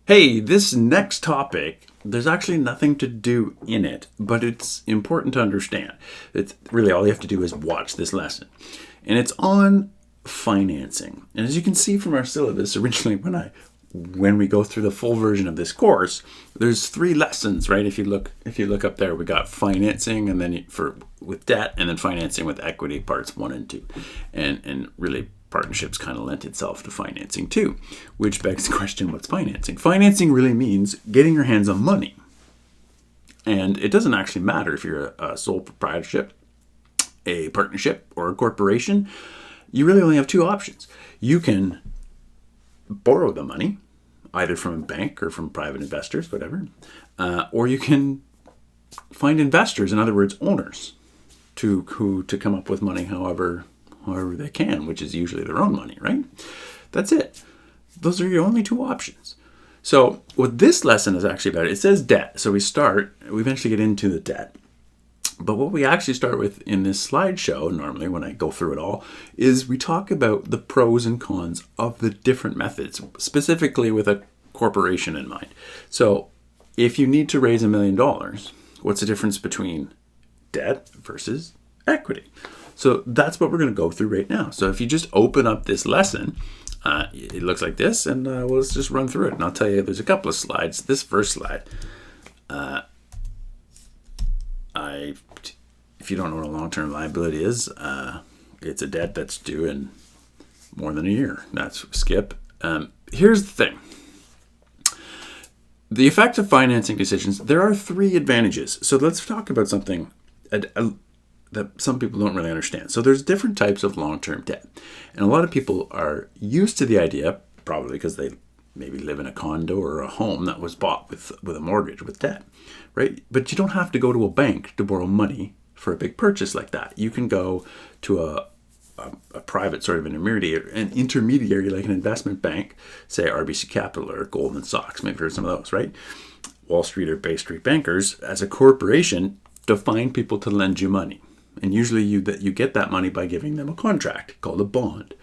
Hey, this next topic, there's actually nothing to do in it, but it's important to understand. It's really all you have to do is watch this lesson. And it's on financing. And as you can see from our syllabus, originally when we go through the full version of this course, there's 3 lessons, right? If you look up there, we got financing and then with debt, and then financing with equity, parts 1 and 2. And really partnerships kind of lent itself to financing too, which begs the question, what's financing? Financing really means getting your hands on money. And it doesn't actually matter if you're a sole proprietorship, a partnership, or a corporation. You really only have 2 options. You can borrow the money, either from a bank or from private investors, whatever, or you can find investors, in other words, owners, to come up with money however they can, which is usually their own money, right? That's it. Those are your only 2 options. So what this lesson is actually about, it says debt. So we eventually get into the debt. But what we actually start with in this slideshow, normally when I go through it all, is we talk about the pros and cons of the different methods, specifically with a corporation in mind. So if you need to raise $1 million, what's the difference between debt versus equity? So that's what we're going to go through right now. So if you just open up this lesson, it looks like this, and let's just run through it. And I'll tell you, there's a couple of slides. This first slide, if you don't know what a long-term liability is, it's a debt that's due in more than a year. That's skip. Here's the thing. The effect of financing decisions, there are 3 advantages. So let's talk about something that some people don't really understand. So there's different types of long-term debt. And a lot of people are used to the idea, probably because they maybe live in a condo or a home that was bought with a mortgage, with debt, right? But you don't have to go to a bank to borrow money for a big purchase like that. You can go to a private sort of intermediary like an investment bank, say RBC Capital or Goldman Sachs, maybe heard some of those, right? Wall Street or Bay Street bankers, as a corporation, to find people to lend you money. And usually you get that money by giving them a contract called a bond.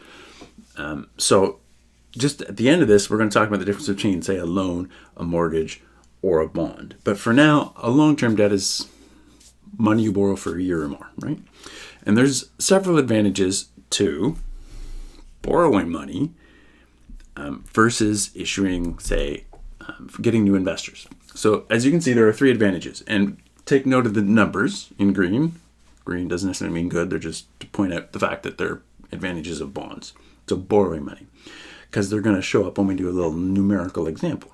So just at the end of this, we're going to talk about the difference between, say, a loan, a mortgage, or a bond. But for now, a long-term debt is money you borrow for a year or more, right? And there's several advantages to borrowing money versus issuing, say, getting new investors. So as you can see, there are 3 advantages. And take note of the numbers in green. Green doesn't necessarily mean good. They're just to point out the fact that they're advantages of bonds. So borrowing money, because they're going to show up when we do a little numerical example.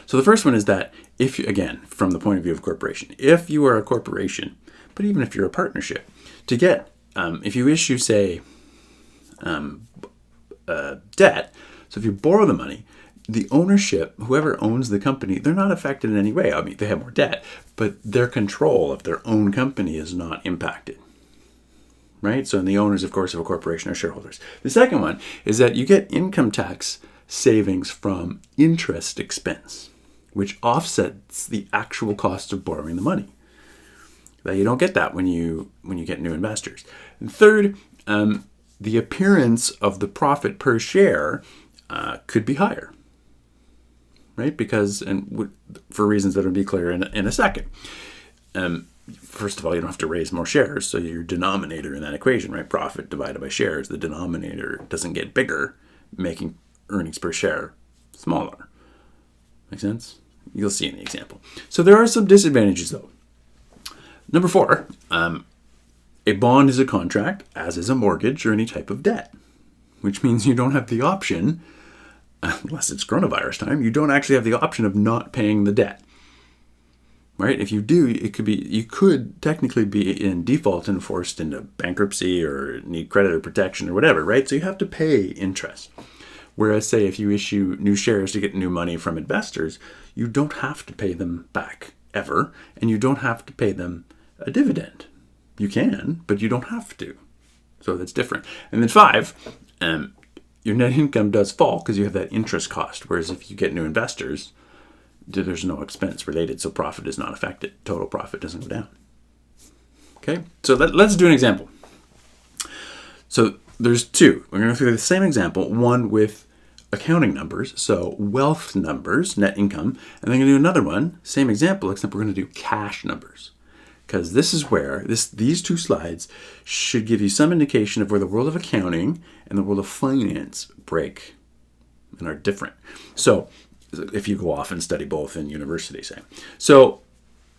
So the first one is that if you, again, from the point of view of corporation, if you are a corporation, but even if you're a partnership, to get, if you issue, say, debt, so if you borrow the money, the ownership, whoever owns the company, they're not affected in any way. I mean, they have more debt, but their control of their own company is not impacted, right? So, and the owners, of course, of a corporation are shareholders. The second one is that you get income tax savings from interest expense, which offsets the actual cost of borrowing the money. That you don't get that when you get new investors. And third, the appearance of the profit per share could be higher. Right? Because, and for reasons that will be clear in a second. First of all, you don't have to raise more shares, so your denominator in that equation, right? Profit divided by shares, the denominator doesn't get bigger, making earnings per share smaller. Make sense? You'll see in the example. So there are some disadvantages, though. Number 4, a bond is a contract, as is a mortgage or any type of debt, which means you don't have the option, unless it's coronavirus time, you don't actually have the option of not paying the debt. Right? If you do, you could technically be in default and forced into bankruptcy or need creditor protection or whatever, right? So you have to pay interest. Whereas, say, if you issue new shares to get new money from investors, you don't have to pay them back ever, and you don't have to pay them a dividend. You can, but you don't have to. So that's different. And then 5, your net income does fall because you have that interest cost. Whereas if you get new investors, there's no expense related, so profit is not affected. Total profit doesn't go down. Okay, so let's do an example. So there's 2. We're going to go through the same example, one with accounting numbers, so wealth numbers, net income, and then going to do another one, same example, except we're going to do cash numbers. Because this is where these two slides should give you some indication of where the world of accounting and the world of finance break and are different. So if you go off and study both in university, say. So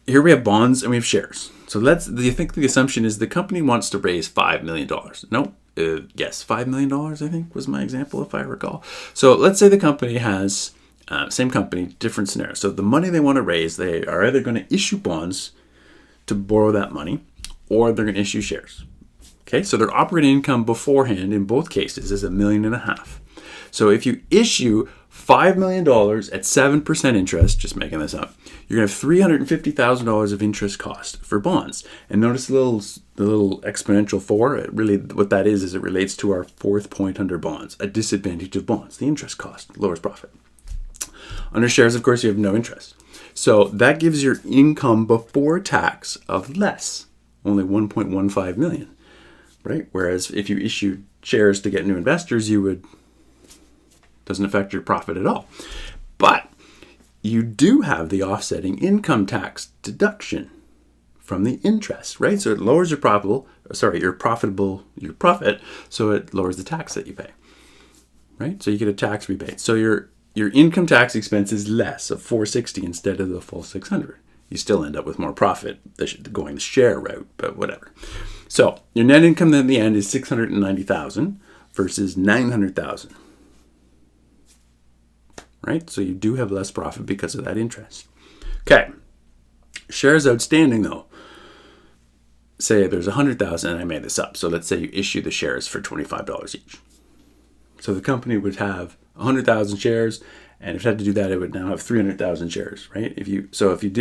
here we have bonds and we have shares. So I think the assumption is the company wants to raise $5 million. No, yes, $5 million, I think was my example, if I recall. So let's say the company has, same company, different scenario. So the money they want to raise, they are either going to issue bonds to borrow that money, or they're going to issue shares. Okay, so their operating income beforehand in both cases is $1.5 million. So if you issue $5 million at 7% interest, just making this up, you're going to have $350,000 of interest cost for bonds. And notice the little exponential 4. It really, what that is it relates to our fourth point under bonds, a disadvantage of bonds. The interest cost lowers profit. Under shares, of course, you have no interest. So that gives your income before tax of less, only $1.15 million, right? Whereas if you issue shares to get new investors, doesn't affect your profit at all. But you do have the offsetting income tax deduction from the interest, right? So it lowers your profit, so it lowers the tax that you pay, right? So you get a tax rebate. So your income tax expense is less of $460 instead of the full $600. You still end up with more profit going the share route, but whatever. So your net income in the end is $690,000 versus $900,000. Right? So you do have less profit because of that interest. Okay. Shares outstanding though. Say there's 100,000, and I made this up. So let's say you issue the shares for $25 each. So the company would have 100,000 shares, and if it had to do that, it would now have 300,000 shares, right? If you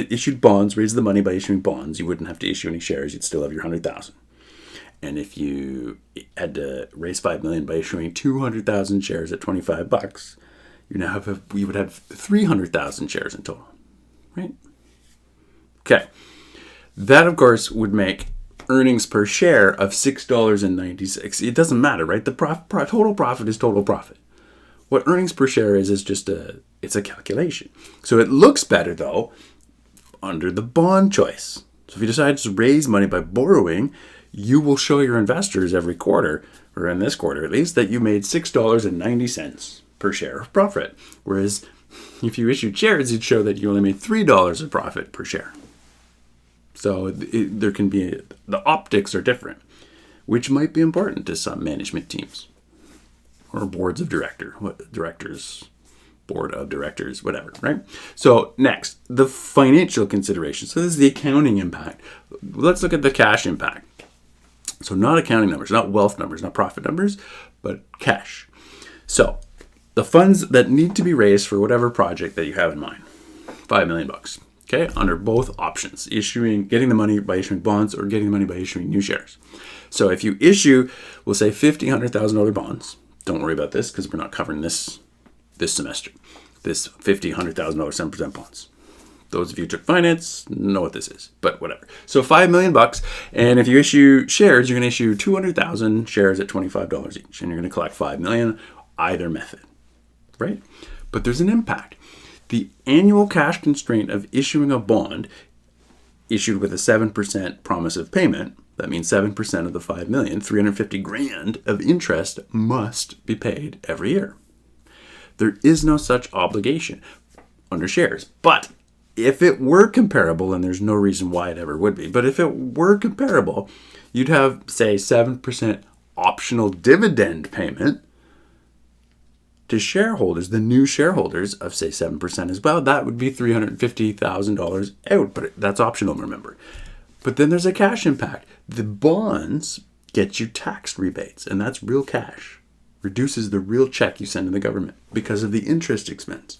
issued bonds, raised the money by issuing bonds, you wouldn't have to issue any shares. You'd still have your 100,000. And if you had to raise $5 million by issuing 200,000 shares at $25, we would have 300,000 shares in total, right? Okay. That, of course, would make earnings per share of $6.96. It doesn't matter, right? The total profit is total profit. What earnings per share is just it's a calculation. So it looks better, though, under the bond choice. So if you decide to raise money by borrowing, you will show your investors every quarter, or in this quarter at least, that you made $6.90 per share of profit. Whereas if you issued shares, you'd show that you only made $3 of profit per share. So there can be, the optics are different, which might be important to some management teams or boards of board of directors, whatever, right? So next, the financial consideration. So this is the accounting impact. Let's look at the cash impact. So not accounting numbers, not wealth numbers, not profit numbers, but cash. So the funds that need to be raised for whatever project that you have in mind, $5 million. Okay, under both options, getting the money by issuing bonds or getting the money by issuing new shares. So if you issue, we'll say $50,000, $100,000 bonds. Don't worry about this because we're not covering this semester. This $50,000, $100,000 7% bonds. Those of you who took finance know what this is, but whatever. So $5 million, and if you issue shares, you're going to issue 200,000 shares at $25 each, and you're going to collect $5 million, either method, right? But there's an impact. The annual cash constraint of issuing a bond issued with a 7% promise of payment, that means 7% of the $5 million, $350,000 of interest must be paid every year. There is no such obligation under shares. But if it were comparable, and there's no reason why it ever would be, but if it were comparable, you'd have, say, 7% optional dividend payment to shareholders, the new shareholders of, say, 7% as well. That would be $350,000 out, but that's optional, remember. But then there's a cash impact. The bonds get you tax rebates, and that's real cash. Reduces the real check you send to the government because of the interest expense.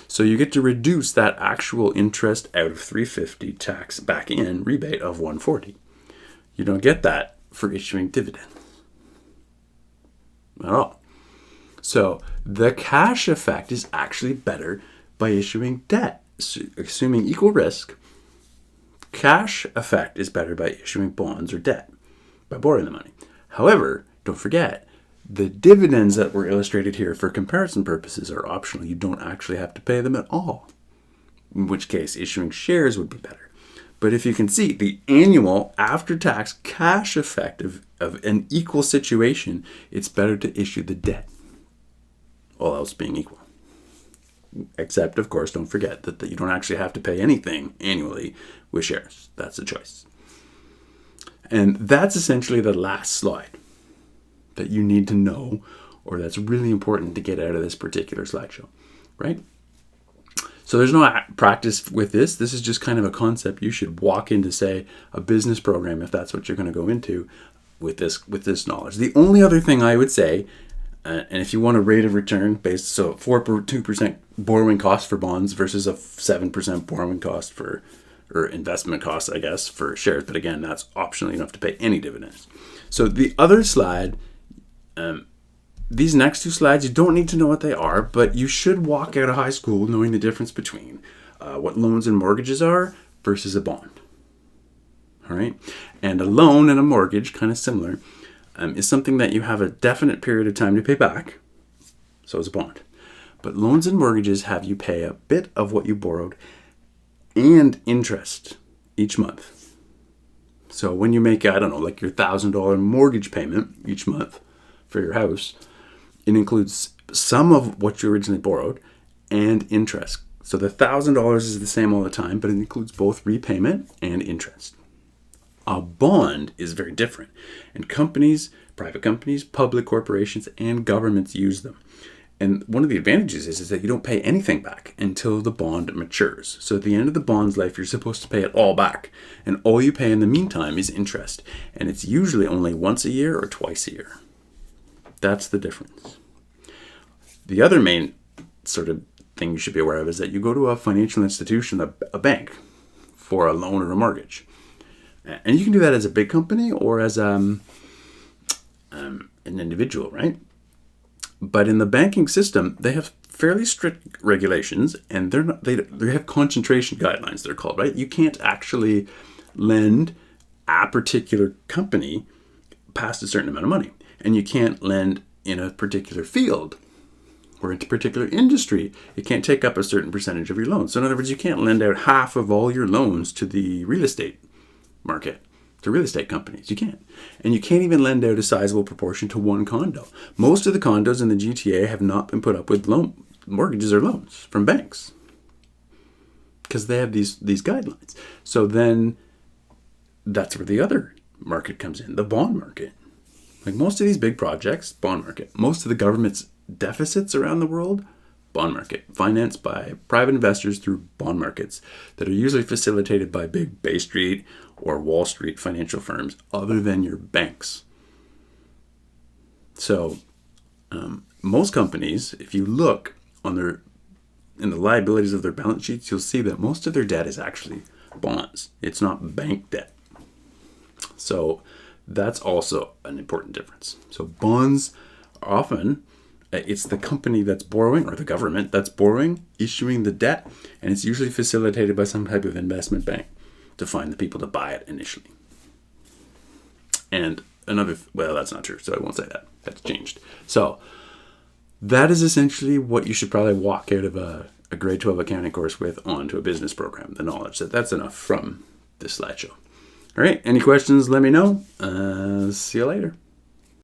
So you get to reduce that actual interest out of $350 tax back in rebate of $140. You don't get that for issuing dividends at all. So the cash effect is actually better by issuing debt. Assuming equal risk, cash effect is better by issuing bonds or debt, by borrowing the money. However, don't forget, The dividends that were illustrated here for comparison purposes are optional. You don't actually have to pay them at all, in which case issuing shares would be better. But if you can see the annual after-tax cash effect of an equal situation, it's better to issue the debt, all else being equal. Except, of course, don't forget that you don't actually have to pay anything annually with shares. That's the choice. And that's essentially the last slide that you need to know, or that's really important to get out of this particular slideshow, right? So there's no practice with this. This is just kind of a concept you should walk into, say, a business program, if that's what you're going to go into, with this knowledge. The only other thing I would say, and if you want a rate of return based, so 2% borrowing cost for bonds versus a 7% borrowing cost or investment cost, I guess, for shares. But again, that's optional. You don't have to pay any dividends. So the other slide, these next two slides, you don't need to know what they are, but you should walk out of high school knowing the difference between what loans and mortgages are versus a bond. All right. And a loan and a mortgage, kind of similar, is something that you have a definite period of time to pay back. So is a bond. But loans and mortgages have you pay a bit of what you borrowed and interest each month. So when you make, I don't know, like your $1,000 mortgage payment each month for your house, it includes some of what you originally borrowed and interest. So the $1,000 is the same all the time, but it includes both repayment and interest. A bond is very different, and companies, private companies, public corporations, and governments use them. And one of the advantages is that you don't pay anything back until the bond matures. So at the end of the bond's life, you're supposed to pay it all back. And all you pay in the meantime is interest. And it's usually only once a year or twice a year. That's the difference. The other main sort of thing you should be aware of is that you go to a financial institution, a bank, for a loan or a mortgage. And you can do that as a big company or as an individual, right? But in the banking system, they have fairly strict regulations, and they have concentration guidelines, they're called, right? You can't actually lend a particular company past a certain amount of money. And you can't lend in a particular field or in a particular industry. It can't take up a certain percentage of your loans. So in other words, you can't lend out half of all your loans to the real estate market, to real estate companies. You can't. And you can't even lend out a sizable proportion to one condo. Most of the condos in the GTA have not been put up with mortgages or loans from banks because they have these guidelines. So then that's where the other market comes in, the bond market. Like most of these big projects, bond market. Most of the government's deficits around the world, bond market, financed by private investors through bond markets that are usually facilitated by big Bay Street or Wall Street financial firms other than your banks. So most companies, if you look in the liabilities of their balance sheets, you'll see that most of their debt is actually bonds. It's not bank debt. So that's also an important difference. So bonds are often, it's the company that's borrowing or the government that's borrowing, issuing the debt, and it's usually facilitated by some type of investment bank to find the people to buy it initially. And well, that's not true, so I won't say that. That's changed. So that is essentially what you should probably walk out of a grade 12 accounting course with onto a business program, the knowledge. That's enough from this slideshow. All right, any questions, let me know. See you later.